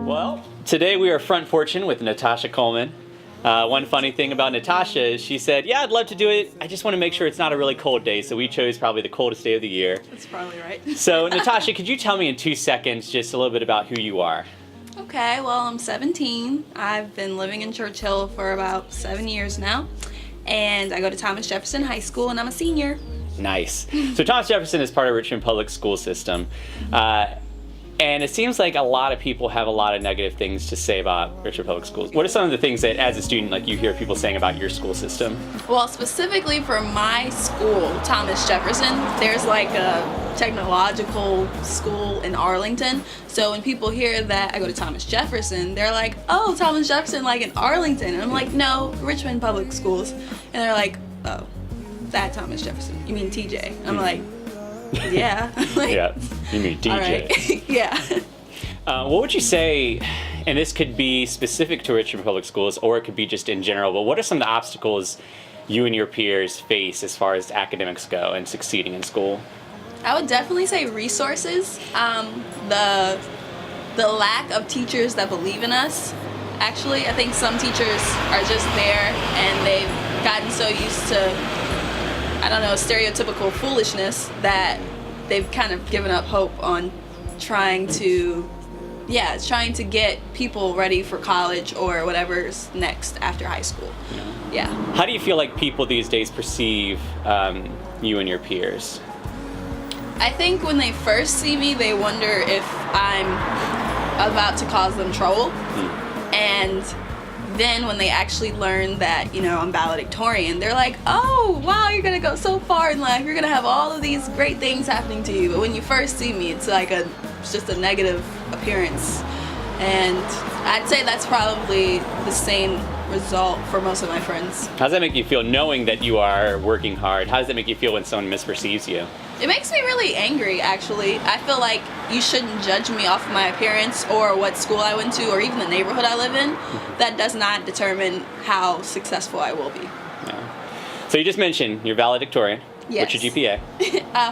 Well, today we are front porching with Natasha Coleman. One funny thing about Natasha is she said, yeah, I'd love to do it. I just want to make sure it's not a really cold day, so we chose probably the coldest day of the year. That's probably right. So, Natasha, could you tell me in 2 seconds just a little bit about who you are? Okay, well, I'm 17. I've been living in Churchill for about 7 years now. And I go to Thomas Jefferson High School, and I'm a senior. Nice. So Thomas Jefferson is part of Richmond Public School System. And it seems like a lot of people have a lot of negative things to say about Richmond Public Schools. What are some of the things that, as a student, like you hear people saying about your school system? Well, specifically for my school, Thomas Jefferson, there's like a technological school in Arlington. So when people hear that I go to Thomas Jefferson, they're like, oh, Thomas Jefferson, like in Arlington. And I'm like, no, Richmond Public Schools. And they're like, oh, that Thomas Jefferson. You mean TJ? I'm like, yeah. Like, yeah, you mean DJ. All right. Yeah. What would you say, and this could be specific to Richmond Public Schools or it could be just in general, but what are some of the obstacles you and your peers face as far as academics go and succeeding in school? I would definitely say resources. The lack of teachers that believe in us. Actually, I think some teachers are just there and they've gotten so used to, I don't know, stereotypical foolishness that they've kind of given up hope on trying to get people ready for college or whatever's next after high school. Yeah. How do you feel like people these days perceive you and your peers? I think when they first see me, they wonder if I'm about to cause them trouble. And then when they actually learn that, you know, I'm valedictorian, they're like, oh, wow, you're going to go so far in life. You're going to have all of these great things happening to you. But when you first see me, it's like it's just a negative appearance. And I'd say that's probably the same result for most of my friends. How does that make you feel knowing that you are working hard? How does that make you feel when someone misperceives you? It makes me really angry, actually. I feel like you shouldn't judge me off of my appearance or what school I went to or even the neighborhood I live in. That does not determine how successful I will be. Yeah. So you just mentioned you're valedictorian. Yes. What's your GPA?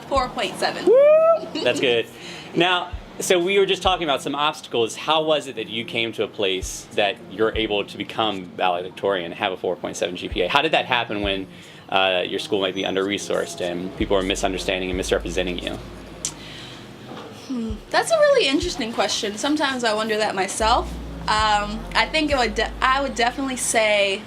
4.7. Woo! That's good. Now, so we were just talking about some obstacles. How was it that you came to a place that you're able to become valedictorian and have a 4.7 GPA? How did that happen when your school might be under-resourced and people are misunderstanding and misrepresenting you? That's a really interesting question. Sometimes I wonder that myself. I think I would definitely say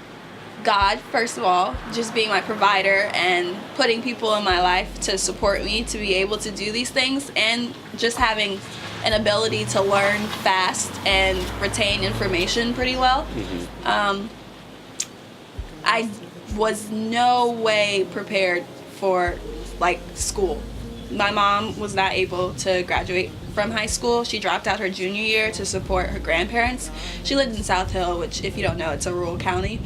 God, first of all, just being my provider and putting people in my life to support me to be able to do these things, and just having an ability to learn fast and retain information pretty well. I was no way prepared for like school. My mom was not able to graduate from high school. She dropped out her junior year to support her grandparents. She lived in South Hill, which, if you don't know, it's a rural county.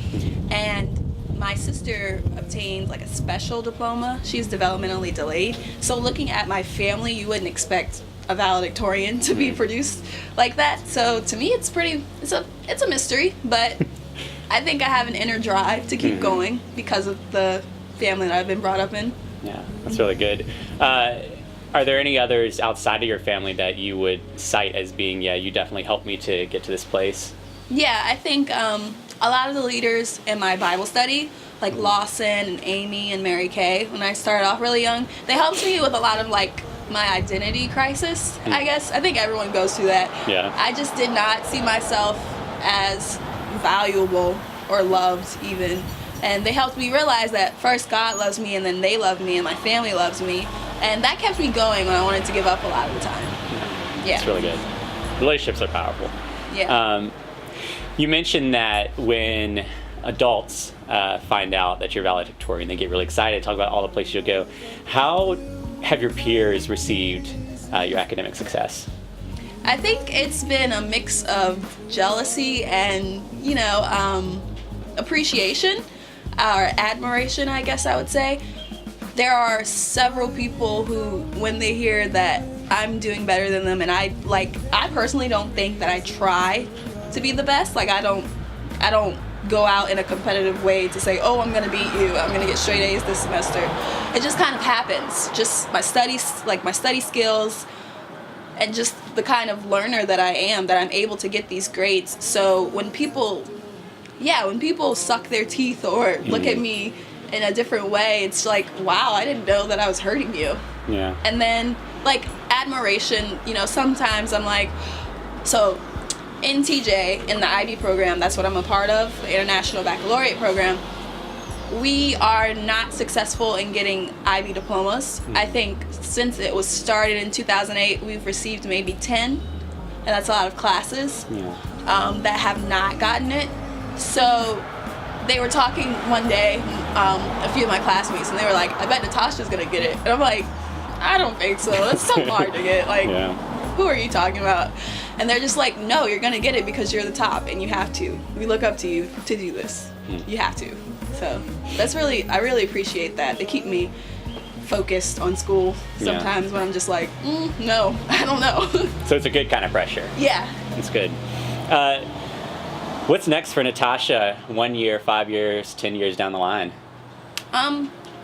And my sister obtained like a special diploma. She's developmentally delayed. So looking at my family, you wouldn't expect a valedictorian to be produced like that. So to me, it's a mystery, but I think I have an inner drive to keep going because of the family that I've been brought up in. Yeah, that's really good. Are there any others outside of your family that you would cite as being, yeah, you definitely helped me to get to this place? Yeah, I think a lot of the leaders in my Bible study, like Lawson and Amy and Mary Kay, when I started off really young, they helped me with a lot of like my identity crisis, I guess. I think everyone goes through that. Yeah. I just did not see myself as valuable or loved even. And they helped me realize that first God loves me, and then they love me, and my family loves me. And that kept me going when I wanted to give up a lot of the time. Yeah. It's really good. Relationships are powerful. Yeah. You mentioned that when adults find out that you're valedictorian, they get really excited, talk about all the places you'll go. How have your peers received your academic success? I think it's been a mix of jealousy and, you know, appreciation or admiration, I guess I would say. There are several people who, when they hear that I'm doing better than them, and I personally don't think that I try to be the best. Like I don't go out in a competitive way to say, oh, I'm gonna beat you, I'm gonna get straight A's this semester. It just kind of happens. Just my study skills and just the kind of learner that I am, that I'm able to get these grades. So when people suck their teeth or look at me in a different way, it's like, wow, I didn't know that I was hurting you. Yeah. And then, like, admiration, sometimes I'm like, so in TJ, in the IB program, that's what I'm a part of, the International Baccalaureate program, we are not successful in getting IB diplomas. I think since it was started in 2008, we've received maybe 10, and that's a lot of classes that have not gotten it. So they were talking one day, a few of my classmates, and they were like, I bet Natasha's gonna get it. And I'm like, I don't think so. That's so hard to get. Like, who are you talking about? And they're just like, no, you're gonna get it because you're the top and you have to. We look up to you to do this. You have to. So I really appreciate that. They keep me focused on school sometimes when I'm just like, no, I don't know. So it's a good kind of pressure. Yeah. It's good. What's next for Natasha 1 year, 5 years, 10 years down the line?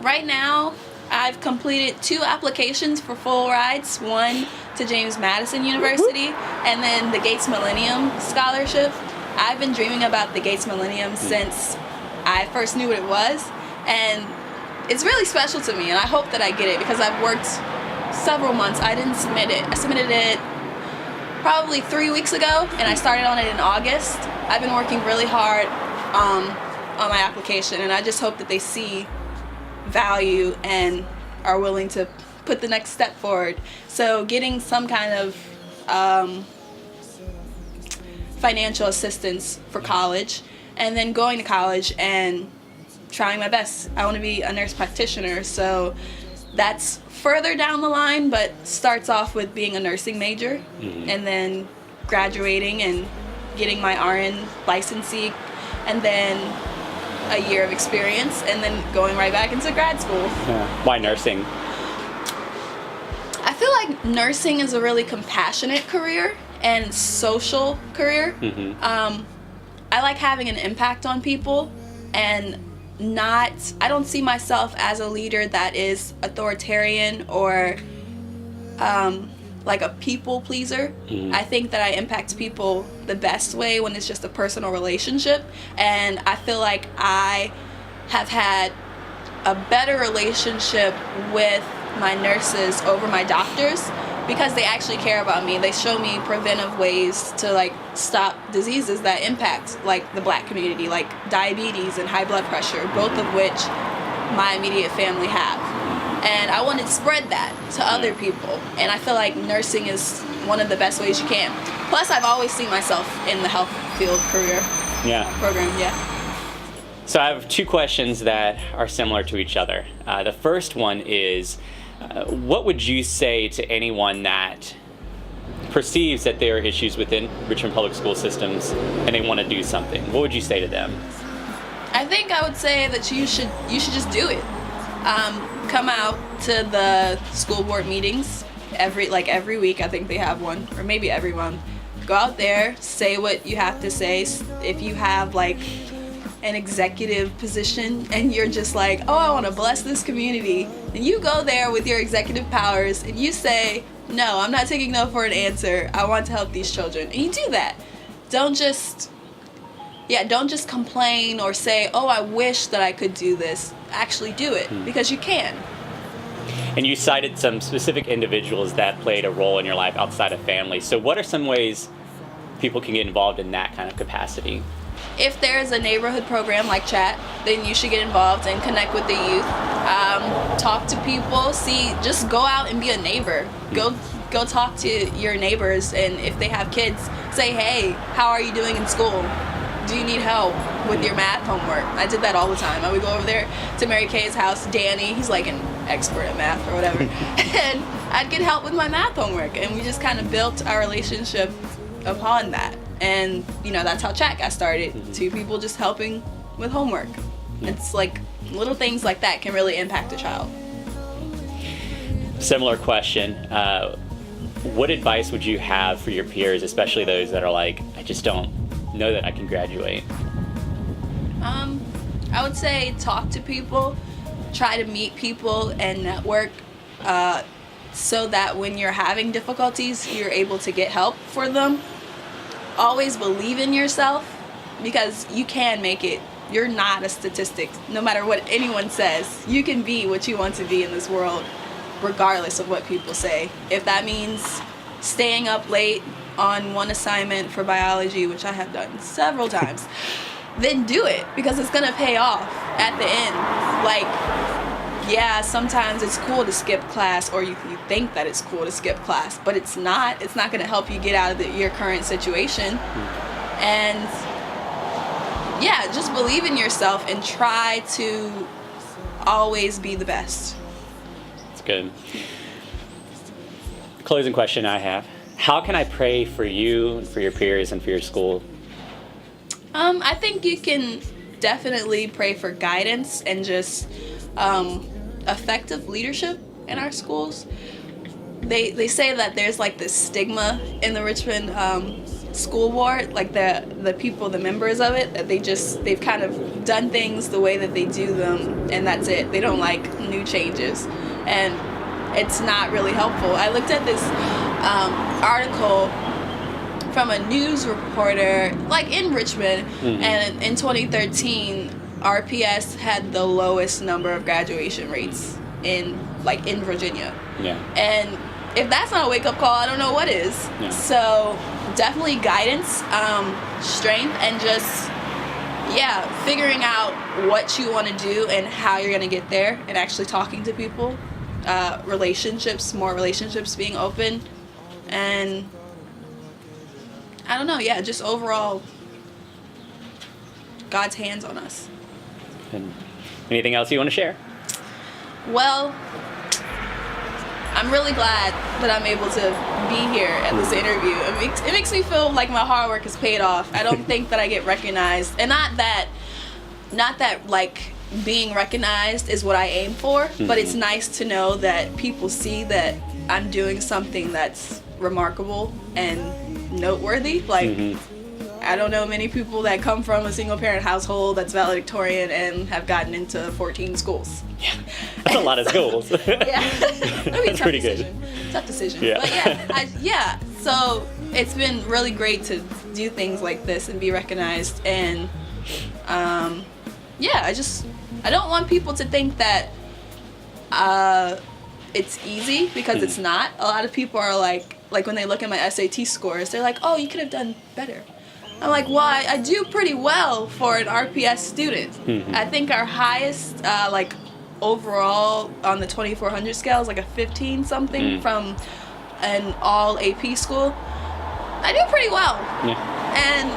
Right now, I've completed 2 applications for full rides, one to James Madison University and then the Gates Millennium Scholarship. I've been dreaming about the Gates Millennium since I first knew what it was, and it's really special to me, and I hope that I get it because I've worked several months. I didn't submit it. I submitted it probably 3 weeks ago, and I started on it in August. I've been working really hard on my application, and I just hope that they see value and are willing to put the next step forward. So getting some kind of financial assistance for college, and then going to college and trying my best. I want to be a nurse practitioner, so that's further down the line, but starts off with being a nursing major and then graduating and getting my RN licensee, and then a year of experience, and then going right back into grad school. Yeah. Why nursing? I feel like nursing is a really compassionate career and social career. I like having an impact on people, and I don't see myself as a leader that is authoritarian or like a people pleaser. I think that I impact people the best way when it's just a personal relationship, and I feel like I have had a better relationship with my nurses over my doctors because they actually care about me. They show me preventive ways to like stop diseases that impact like the Black community, like diabetes and high blood pressure, both of which my immediate family have. And I want to spread that to other people. And I feel like nursing is one of the best ways you can. Plus, I've always seen myself in the health field career program. So I have 2 questions that are similar to each other. The first one is, what would you say to anyone that perceives that there are issues within Richmond public school systems and they want to do something? What would you say to them? I think I would say that you should just do it. Come out to the school board meetings every week. I think they have one, or maybe every month. Go out there, say what you have to say. If you have like an executive position and you're just like, oh, I want to bless this community, then you go there with your executive powers and you say, no, I'm not taking no for an answer. I want to help these children. And you do that. Don't just complain or say, oh, I wish that I could do this. Actually do it, because you can. And you cited some specific individuals that played a role in your life outside of family. So what are some ways people can get involved in that kind of capacity? If there's a neighborhood program like Chat, then you should get involved and connect with the youth. Talk to people. Just go out and be a neighbor. Go talk to your neighbors, and if they have kids, say, hey, how are you doing in school? Do you need help with your math homework? I did that all the time. I would go over there to Mary Kay's house. Danny, he's like an expert at math or whatever. And I'd get help with my math homework. And we just kind of built our relationship upon that. And, that's how Chat got started. 2 people just helping with homework. It's like little things like that can really impact a child. Similar question. What advice would you have for your peers, especially those that are like, I just don't know that I can graduate? I would say talk to people, try to meet people and network. so that when you're having difficulties, you're able to get help for them. Always believe in yourself, because you can make it. You're not a statistic. No matter what anyone says, you can be what you want to be in this world, regardless of what people say. If that means staying up late on one assignment for biology, which I have done several times, then do it, because it's gonna pay off at the end. Like, yeah, sometimes it's cool to skip class, or you think that it's cool to skip class, but it's not. It's not gonna help you get out of your current situation. And yeah, just believe in yourself and try to always be the best. That's good. Closing question I have. How can I pray for you, for your peers, and for your school? I think you can definitely pray for guidance and just effective leadership in our schools. They say that there's like this stigma in the Richmond school board, like the people, the members of it, that they've kind of done things the way that they do them, and that's it. They don't like new changes, and it's not really helpful. I looked at this article from a news reporter, like in Richmond, and in 2013, RPS had the lowest number of graduation rates in Virginia. Yeah. And if that's not a wake-up call, I don't know what is. Yeah. So definitely guidance, strength, and just, figuring out what you want to do and how you're going to get there, and actually talking to people. More relationships being open, and I don't know, just overall God's hands on us. And anything else you want to share? Well, I'm really glad that I'm able to be here at this interview. It makes me feel like my hard work has paid off. I don't think that I get recognized, and not that like being recognized is what I aim for, but it's nice to know that people see that I'm doing something that's remarkable and noteworthy. Like, I don't know many people that come from a single parent household that's valedictorian and have gotten into 14 schools. Yeah, that's a lot of schools. That's pretty good. Tough decision. Yeah. But so it's been really great to do things like this and be recognized, and I don't want people to think that it's easy, because it's not. A lot of people are like when they look at my SAT scores, they're like, oh, you could have done better. I'm like, well, I do pretty well for an RPS student. I think our highest, overall on the 2400 scale is like a 15 something from an all AP school. I do pretty well. And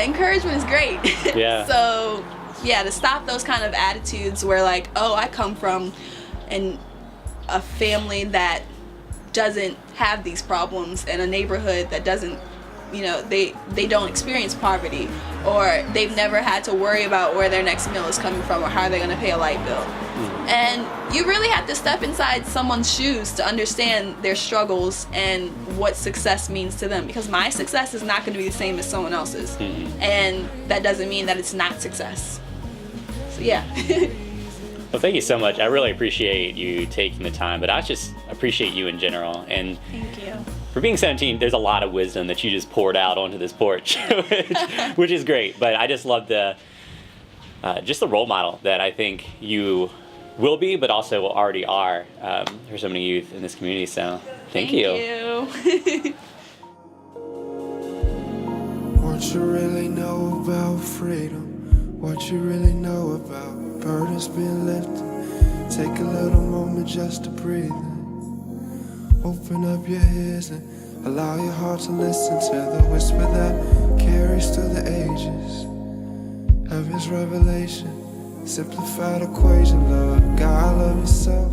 encouragement is great. Yeah. So to stop those kind of attitudes where like, oh, I come from a family that doesn't have these problems, in a neighborhood that doesn't, they don't experience poverty, or they've never had to worry about where their next meal is coming from, or how they're going to pay a light bill. And you really have to step inside someone's shoes to understand their struggles and what success means to them, because my success is not going to be the same as someone else's. And that doesn't mean that it's not success. So Well, thank you so much. I really appreciate you taking the time, but I just appreciate you in general. And thank you. For being 17, there's a lot of wisdom that you just poured out onto this porch, which is great. But I just love just the role model that I think you will be, but also already are for so many youth in this community. So thank you. What you really know about freedom? What you really know about burdens being lifted? Take a little moment just to breathe. Open up your ears and allow your heart to listen to the whisper that carries through the ages. Heaven's revelation, simplified equation, love God, love yourself.